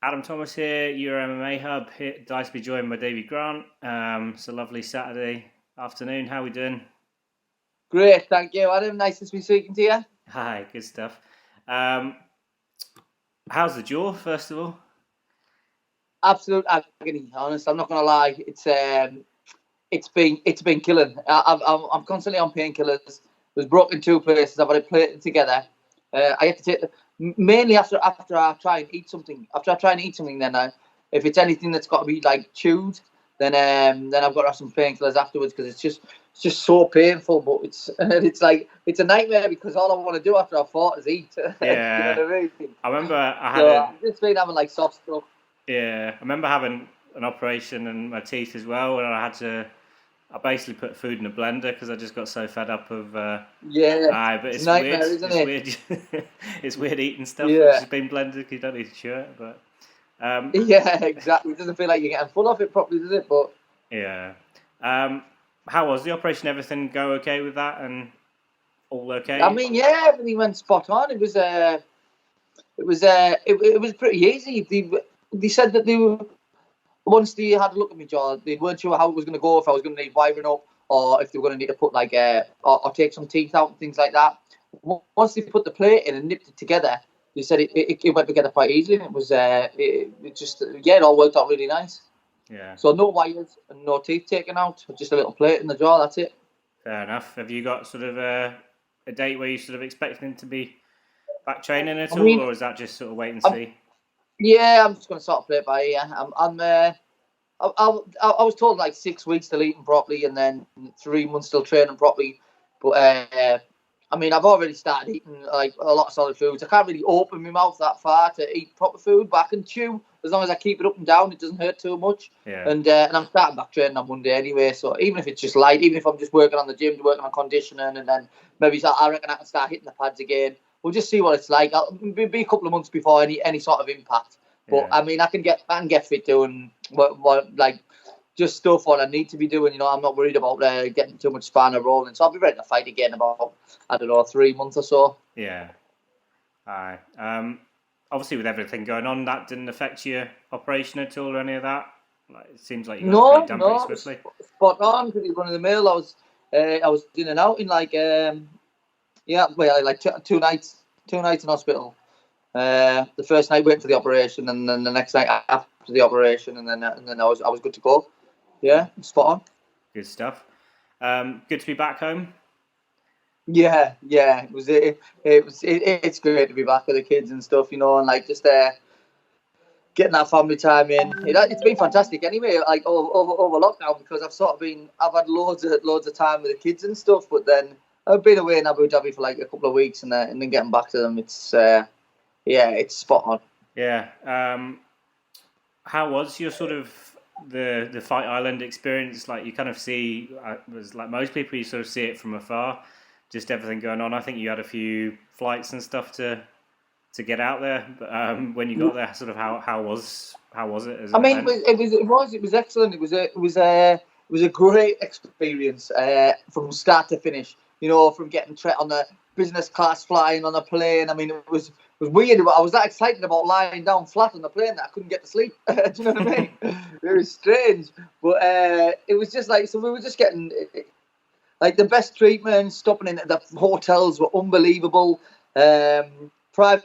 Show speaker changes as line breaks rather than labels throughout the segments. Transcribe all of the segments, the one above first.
Adam Thomas here, Euro MMA Hub. Here, nice to be joined by Davey Grant. It's a lovely Saturday afternoon. How are we doing?
Great, thank you, Adam. Nice to be speaking to you.
Hi, good stuff. How's the jaw, first of all?
Absolute agony. Honest, I'm not gonna lie. It's been killing. I'm constantly on painkillers. Was broken two places. I've had it plated together. I have to take mainly after I try and eat something. After I try and eat something, then if it's anything that's got to be like chewed, then I've got to have some painkillers afterwards because it's just so painful. But it's a nightmare because all I want to do after I've fought is eat.
Yeah.
You know what I mean?
I remember
I've just been having like soft stuff.
Yeah, I remember having an operation in my teeth as well, and I basically put food in a blender because I just got so fed up of.
But
it's
nightmare,
weird.
Isn't it?
Weird. It's weird eating stuff
Yeah.
that's just been blended because you don't need to chew it. But
yeah, exactly. It doesn't feel like you're getting full of it properly, does it? But
yeah. How was the operation? Everything go okay with that and all okay?
I mean, yeah, everything went spot on. It was pretty easy. They said that once they had a look at me jaw, they weren't sure how it was going to go, if I was going to need wiring up or if they were going to need to put or take some teeth out and things like that. Once they put the plate in and nipped it together, they said it went together quite easily. And it all worked out really nice.
Yeah.
So no wires and no teeth taken out, just a little plate in the jaw. That's it.
Fair enough. Have you got sort of a date where you sort of expecting to be back training at all, or is that just sort of wait and see?
Yeah, I'm just going to sort of play it by ear. I was told like 6 weeks till eating properly, and then 3 months still training properly. But I mean, I've already started eating like a lot of solid foods. I can't really open my mouth that far to eat proper food, but I can chew as long as I keep it up and down. It doesn't hurt too much.
Yeah.
And I'm starting back training on Monday anyway. So even if it's just light, even if I'm just working on the gym, working on conditioning, and then maybe I reckon I can start hitting the pads again. We'll just see what it's like. It'll be a couple of months before any sort of impact. But I mean, I can get fit doing what like just stuff what I need to be doing. You know, I'm not worried about getting too much span or rolling. So I'll be ready to fight again about 3 months or so.
Yeah. Aye. Obviously, with everything going on, that didn't affect your operation at all or any of that. Like, it seems like you got it done pretty swiftly.
Spot on, pretty run of the mill. I was in and out in like like two nights in hospital. The first night waiting for the operation, and then the next night after the operation, and then I was good to go. Yeah, spot on.
Good stuff. Good to be back home.
Yeah. It's great to be back with the kids and stuff, you know, and like just getting that family time in. It's been fantastic anyway. Like over lockdown, because I've had loads of time with the kids and stuff, but then I've been away in Abu Dhabi for like a couple of weeks, and then getting back to them, it's spot on.
Yeah. How was your sort of the Fight Island experience? Like, you kind of see, was like most people, you sort of see it from afar, just everything going on. I think you had a few flights and stuff to get out there, but when you got there, sort of how was it?
It was excellent. It was a great experience from start to finish. You know, from getting on the business class flying on a plane. I mean, it was weird. I was that excited about lying down flat on the plane that I couldn't get to sleep. Do you know what I mean? It was strange, but it was just like, so we were just getting like the best treatment. Stopping in at the hotels were unbelievable. Private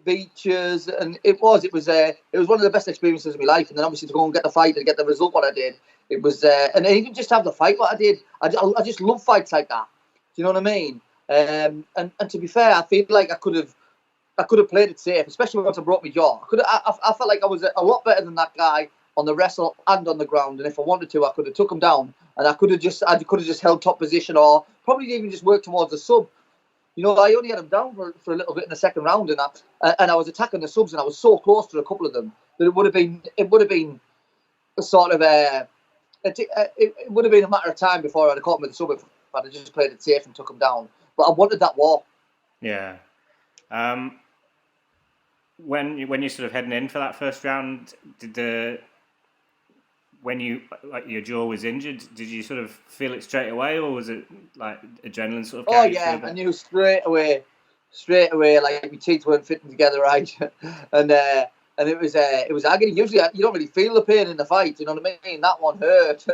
beaches, and it was one of the best experiences of my life. And then obviously to go and get the fight and get the result what I did, it was and even just have the fight what I did. I just love fights like that. Do you know what I mean? And to be fair, I feel like I could have played it safe, especially once I broke my jaw. I felt like I was a lot better than that guy on the wrestle and on the ground. And if I wanted to, I could have took him down, and I could have just held top position, or probably even just worked towards the sub. You know, I only had him down for a little bit in the second round, and I was attacking the subs, and I was so close to a couple of them that it would have been a sort of it would have been a matter of time before I'd have caught him with the sub if I'd have just played it safe and took him down. But I wanted that war.
Yeah. When you're sort of heading in for that first round, when your jaw was injured, did you sort of feel it straight away, or was it like adrenaline sort of?
Oh yeah, I knew straight away. Like my teeth weren't fitting together right, and and it was agony. Usually, you don't really feel the pain in the fight. You know what I mean? That one hurt,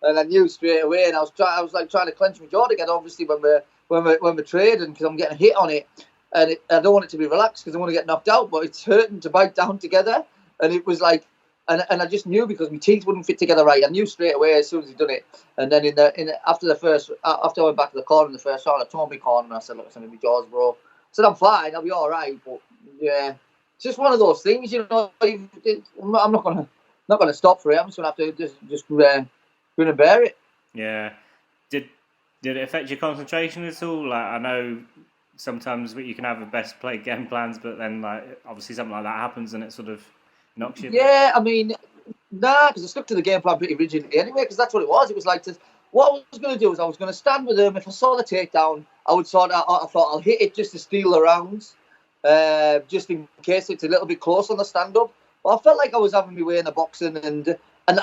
and I knew straight away. And I was trying to clench my jaw together. Obviously, when we're trading, because I'm getting hit on it, and I don't want it to be relaxed because I want to get knocked out. But it's hurting to bite down together, and it was like, and I just knew because my teeth wouldn't fit together right. I knew straight away as soon as he'd done it. And then after I went back to the corner in the first round, I told my corner and I said, look, my jaws broke. I said, I'm fine, I'll be all right. But yeah, it's just one of those things, you know. I'm not gonna stop for it. I'm just gonna have to just grin and bear it.
Yeah. Did it affect your concentration at all? Like, I know sometimes you can have the best played game plans, but then like obviously something like that happens and it sort of knocks you.
Yeah, I mean, nah, because I stuck to the game plan pretty rigidly anyway. Because that's what it was. It was like what I was going to do is I was going to stand with him. If I saw the takedown, I thought I'll hit it just to steal the rounds, just in case it's a little bit close on the stand-up. But I felt like I was having my way in the boxing, and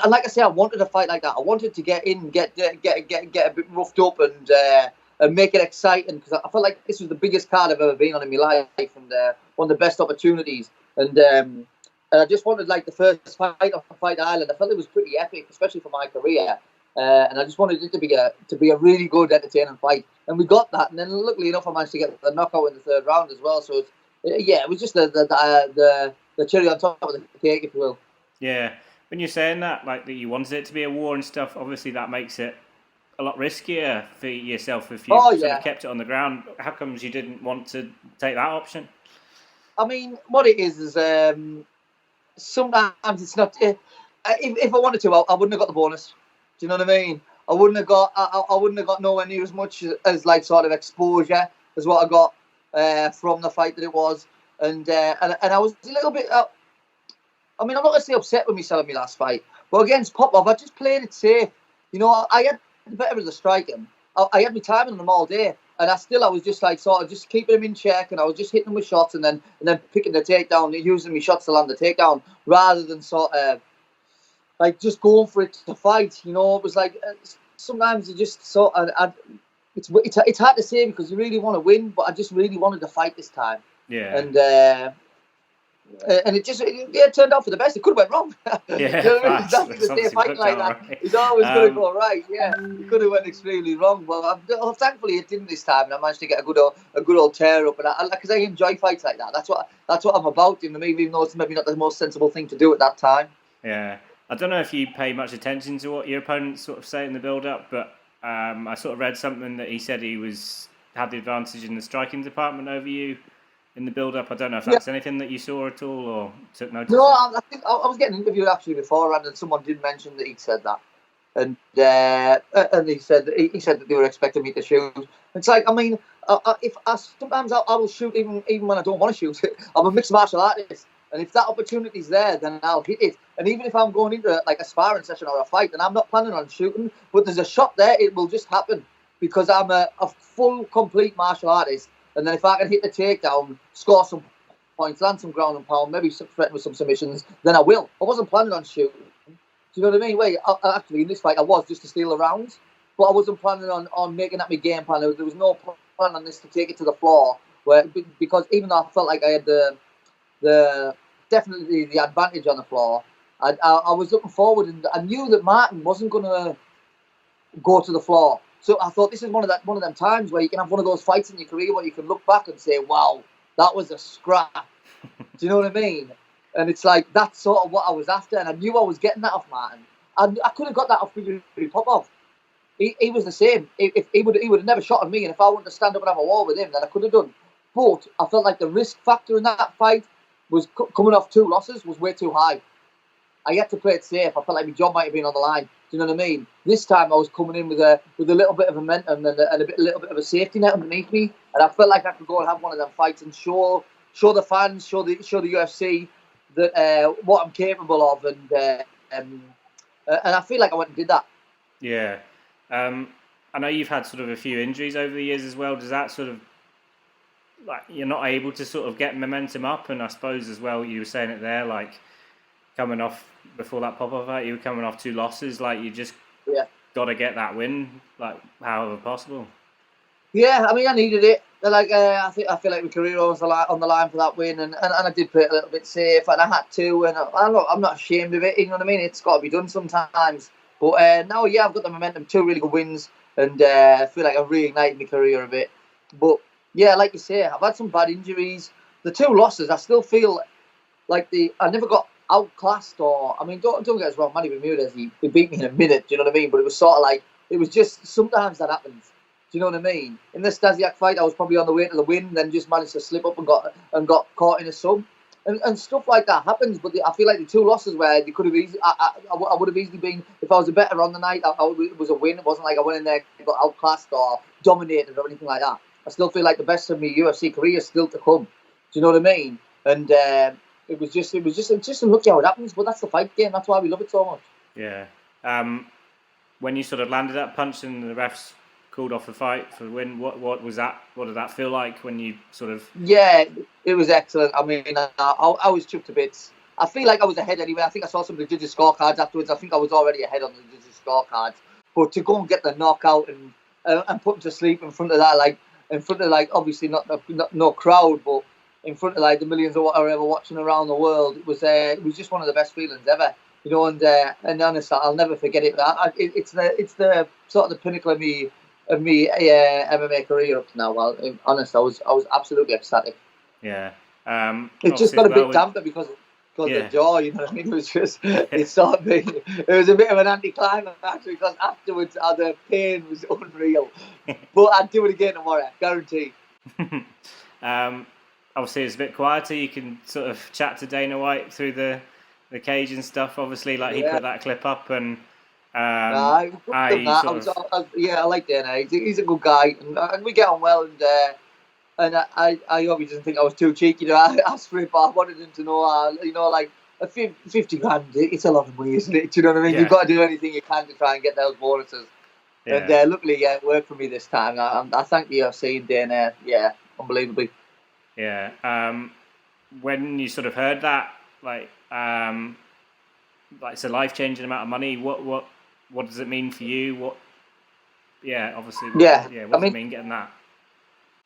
like I say, I wanted a fight like that. I wanted to get in, get a bit roughed up, and make it exciting, because I felt like this was the biggest card I've ever been on in my life, and one of the best opportunities. And I just wanted, like, the first fight on Fight Island. I felt it was pretty epic, especially for my career. And I just wanted it to be a really good, entertaining fight. And we got that. And then, luckily enough, I managed to get the knockout in the third round as well. So, it was just the cherry on top of the cake, if you will.
Yeah. When you're saying that, like, that you wanted it to be a war and stuff, obviously that makes it a lot riskier for yourself if you sort of kept it on the ground. How comes you didn't want to take that option?
I mean, what it is sometimes it's not. If I wanted to, I wouldn't have got the bonus. Do you know what I mean? I wouldn't have got nowhere near as much as like sort of exposure as what I got from the fight that it was, and I was a little bit. I mean, I'm not going to say upset with me selling my last fight, but against Popov, I just played it safe. You know, I had the better of the striking. I had my time on them all day, and I was just like sort of just keeping him in check, and I was just hitting him with shots, and then picking the takedown, using my shots to land the takedown, rather than sort of like just going for it to fight. You know, it was like sometimes you just sort of. It's hard to say because you really want to win, but I just really wanted to fight this time.
Yeah.
And it turned out for the best. It could have went wrong.
Yeah,
you know what I mean? Exactly the same fight like that. Right. It's always going to go right. Yeah, it could have went extremely wrong, but thankfully it didn't this time, and I managed to get a good old tear up. And because I enjoy fights like that. That's what I'm about. You know, even though it's maybe not the most sensible thing to do at that time.
Yeah, I don't know if you pay much attention to what your opponents sort of say in the build-up, but I sort of read something that he said he had the advantage in the striking department over you in the build-up. I don't know if that's anything that you saw at all or took notice of.
No, I think I was getting interviewed actually beforehand, and someone did mention that he'd said that, and he said that they were expecting me to shoot. It's like, I mean, sometimes I will shoot even when I don't want to shoot. I'm a mixed martial artist, and if that opportunity's there, then I'll hit it. And even if I'm going into like a sparring session or a fight, and I'm not planning on shooting, but there's a shot there, it will just happen because I'm a full, complete martial artist. And then if I can hit the takedown, score some points, land some ground and pound, maybe threaten with some submissions, then I will. I wasn't planning on shooting. Do you know what I mean? Wait, actually, in this fight, I was just to steal the rounds, but I wasn't planning on making that my game plan. There was no plan on this to take it to the floor, because even though I felt like I had definitely the advantage on the floor, I was looking forward, and I knew that Martin wasn't going to go to the floor. So I thought this is one of them times where you can have one of those fights in your career where you can look back and say, wow, that was a scrap. Do you know what I mean? And it's like, that's sort of what I was after, and I knew I was getting that off Martin. I could have got that off Popov. He was the same. If he would have never shot at me, and if I wanted to stand up and have a war with him, then I could have done. But I felt like the risk factor in that fight was coming off 2 losses was way too high. I had to play it safe. I felt like my job might have been on the line. Do you know what I mean? This time I was coming in with a little bit of momentum and a little bit of a safety net underneath me, and I felt like I could go and have one of them fights and show the fans, show the UFC that what I'm capable of, and I feel like I went and did that.
Yeah, I know you've had sort of a few injuries over the years as well. Does that sort of like you're not able to sort of get momentum up? And I suppose as well, you were saying it there, like coming off before that Popov fight, you were coming off 2 losses. Like you just got to get that win, like however possible.
Yeah, I mean, I needed it. Like, I feel like my career was on the line for that win, and I did play it a little bit safe, and I had to, and I'm not ashamed of it. You know what I mean? It's got to be done sometimes. But no, yeah, I've got the momentum, 2 really good wins, and I feel like I've reignited my career a bit. But yeah, like you say, I've had some bad injuries. The 2 losses, I still feel like I never got outclassed, or I mean, don't get us wrong, Manny Bermudez, he beat me in a minute. Do you know what I mean? But it was sort of like it was just sometimes that happens. Do you know what I mean? In the Stasiak fight, I was probably on the way to the win, then just managed to slip up and got caught in a sub, and stuff like that happens. But I feel like the 2 losses where they could have easily, I would have easily been, if I was a better on the night, it was a win. It wasn't like I went in there and got outclassed or dominated or anything like that. I still feel like the best of my UFC career is still to come. Do you know what I mean? And it was just unlucky how it happens. But that's the fight game. That's why we love it so much.
Yeah. When you sort of landed that punch and the refs called off the fight for the win, what was that? What did that feel like when you sort of?
Yeah, it was excellent. I mean, I was chuffed to bits. I feel like I was ahead anyway. I think I saw some of the judges' scorecards afterwards. I think I was already ahead on the judges' scorecards. But to go and get the knockout and put him to sleep in front of that, obviously not no crowd, but in front of like the millions of whatever watching around the world, it was just one of the best feelings ever. You know, and honestly, I'll never forget it. It's the sort of the pinnacle of me MMA career up to now. Well, honest, I was absolutely ecstatic.
Yeah.
It just got a bit damper because of the jaw. You know what I mean? It was just it sort of it was a bit of an anticlimax because afterwards the pain was unreal. But I'd do it again tomorrow, guaranteed.
Obviously, it's a bit quieter. You can sort of chat to Dana White through the cage and stuff. Obviously, like he put that clip up and.
I like Dana. He's a good guy, and we get on well. And I obviously didn't think I was too cheeky to ask for it, but I wanted him to know, like a 50 grand, it's a lot of money, isn't it? Do you know what I mean? Yeah. You've got to do anything you can to try and get those bonuses. Yeah. And luckily, it worked for me this time. I thank the UFC and Dana, unbelievably.
Yeah. When you sort of heard that, like it's a life-changing amount of money. What does it mean for you? Obviously. Yeah. What does it mean getting that?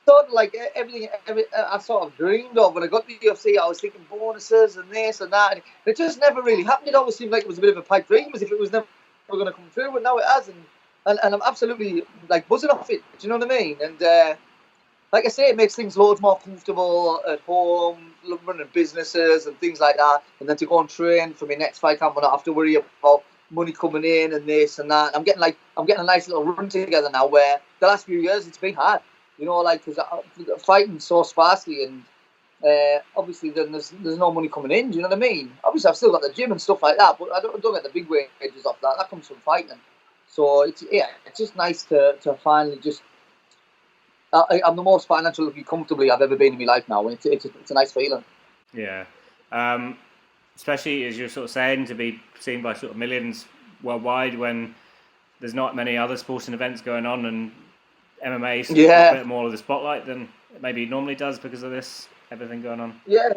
Sort of like everything I sort of dreamed of. When I got to the UFC, I was thinking bonuses and this and that, and it just never really happened. It always seemed like it was a bit of a pipe dream, as if it was never going to come true. But now it has, and I'm absolutely like buzzing off it. Do you know what I mean? And like I say, it makes things loads more comfortable at home, running businesses and things like that. And then to go and train for my next fight camp, I don't have to worry about money coming in and this and that. I'm getting a nice little run together now. Where the last few years it's been hard, you know, like because fighting so sparsely and obviously then there's no money coming in. Do you know what I mean? Obviously I've still got the gym and stuff like that, but I don't get the big wages off that. That comes from fighting. So it's just nice to finally just. I'm the most financially comfortably I've ever been in my life now, and it's a nice feeling.
Yeah. Especially as you're sort of saying, to be seen by sort of millions worldwide when there's not many other sporting events going on, and MMA is a bit more of the spotlight than it maybe normally does because of everything going on.
Yeah,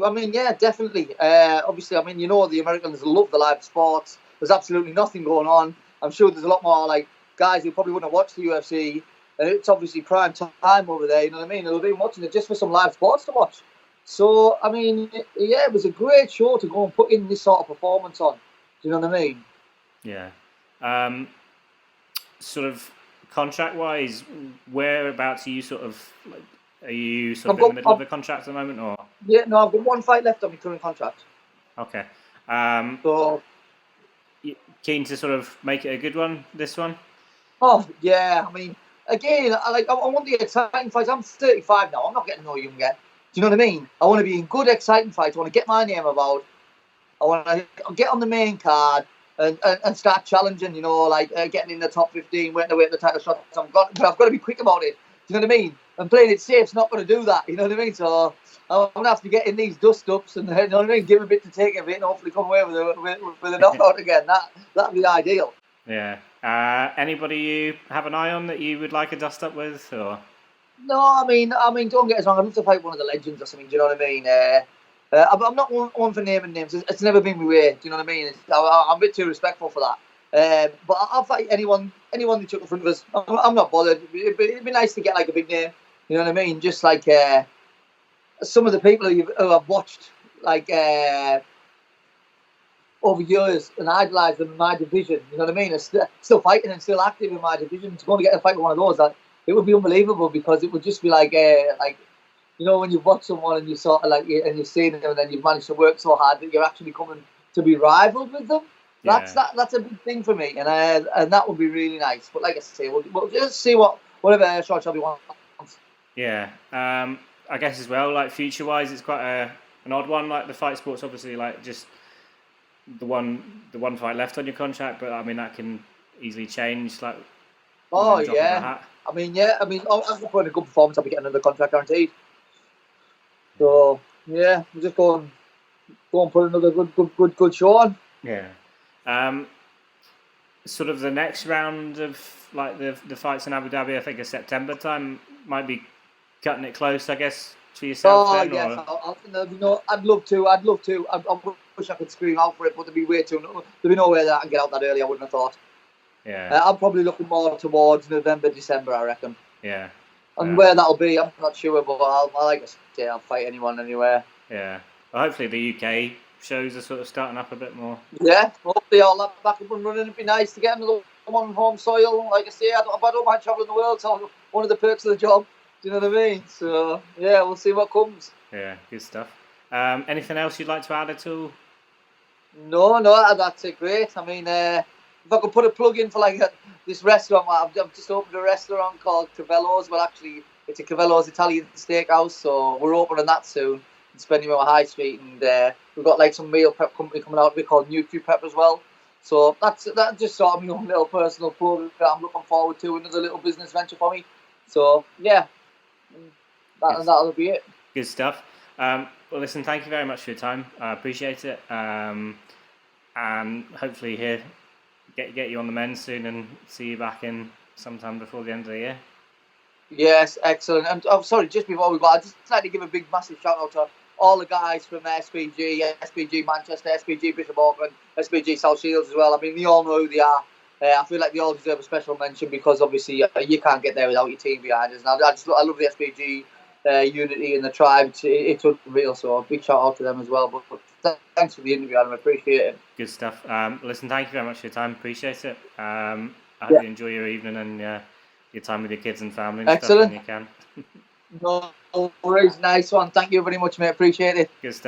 I mean, definitely. Obviously, I mean, you know, the Americans love the live sports. There's absolutely nothing going on. I'm sure there's a lot more like guys who probably wouldn't have watched the UFC, and it's obviously prime time over there. You know what I mean? They'll be watching it just for some live sports to watch. So, I mean, it was a great show to go and put in this sort of performance on. Do you know what I mean?
Yeah. Sort of contract-wise, whereabouts are you sort of, like, are you sort of in the middle of a contract at the moment? Or?
Yeah, no, I've got one fight left on my current contract.
Okay.
So,
keen to sort of make it a good one, this one?
Oh, yeah. I mean, again, I want the exciting fights. I'm 35 now. I'm not getting no younger. Do you know what I mean? I want to be in good, exciting fights. I want to get my name about. I want to get on the main card and start challenging, you know, like getting in the top 15, waiting to wait the title shots. But I've got to be quick about it. Do you know what I mean? And playing it safe's not going to do that. You know what I mean? So I'm going to have to get in these dust-ups and, you know what I mean, give a bit to take a bit and hopefully come away with a knockout again. That'd be ideal.
Yeah. Anybody you have an eye on that you would like a dust-up with? Or?
No, I mean, don't get us wrong. I'd love to fight one of the legends or something. Do you know what I mean? I'm not one for naming names. It's never been my way. Do you know what I mean? I'm a bit too respectful for that. But I'll fight anyone anyone who took in front of us, I'm not bothered. It'd be nice to get like a big name. You know what I mean? Just like some of the people who I've watched like over years and idolised them in my division. You know what I mean? Are still fighting and still active in my division. To go and get a fight with one of those, like, it would be unbelievable, because it would just be like you know, when you watch someone and you sort of like, and you've seen them, and then you've managed to work so hard that you're actually coming to be rivaled with them.
Yeah.
That's a big thing for me, and that would be really nice. But like I say, we'll just see whatever Sean Shelby wants.
Yeah. I guess as well, like future wise, it's quite an odd one. Like the fight sports, obviously, like just the one fight left on your contract, but I mean that can easily change. Like,
oh yeah, I mean after putting a good performance, I'll be getting another contract guaranteed. So yeah, we'll just go and put another good show on.
Yeah. Sort of the next round of like the fights in Abu Dhabi, I think is September time, might be cutting it close, I guess, for yourself.
Oh yes, I'd love to. I wish I could scream out for it, but there'd be no way that I can get out that early. I wouldn't have thought.
Yeah.
I'm probably looking more towards November, December, I reckon.
Yeah.
And where that'll be, I'm not sure, but I like to say I'll fight anyone anywhere.
Yeah. Well, hopefully the UK shows are sort of starting up a bit more.
Yeah, hopefully all that back up and running. It'd be nice to get another one on home soil. Like I say, I don't mind travelling the world. So one of the perks of the job. Do you know what I mean? So yeah, we'll see what comes.
Yeah, good stuff. Anything else you'd like to add at all?
No, that's it. Great. I mean, if I could put a plug in for like this restaurant, I've just opened a restaurant called Cavello's. Well, actually, it's a Cavello's Italian steakhouse, so we're opening that soon. And spending on High Street, and we've got like some meal prep company coming out. We're called NutriPrep as well. So that's just sort of my own little personal program that I'm looking forward to. Another little business venture for me. So yeah, that'll be it.
Good stuff. Well, listen, thank you very much for your time. I appreciate it. And hopefully get you on the men's soon and see you back in sometime before the end of the year.
Yes, excellent. And I'm sorry, just before we go, I'd just like to give a big, massive shout out to all the guys from SPG Manchester, SPG Bishop Auckland, SPG South Shields as well. I mean, they all know who they are. I feel like they all deserve a special mention, because obviously you can't get there without your team behind us. And I love the SPG unity and the tribe. It's unreal. So a big shout out to them as well. But thanks for the interview, Adam. I appreciate it.
Good stuff. Listen, thank you very much for your time. Appreciate it. I hope you enjoy your evening and your time with your kids and family and
excellent
stuff when you can.
No worries. Nice one. Thank you very much, mate. Appreciate it.
Good stuff.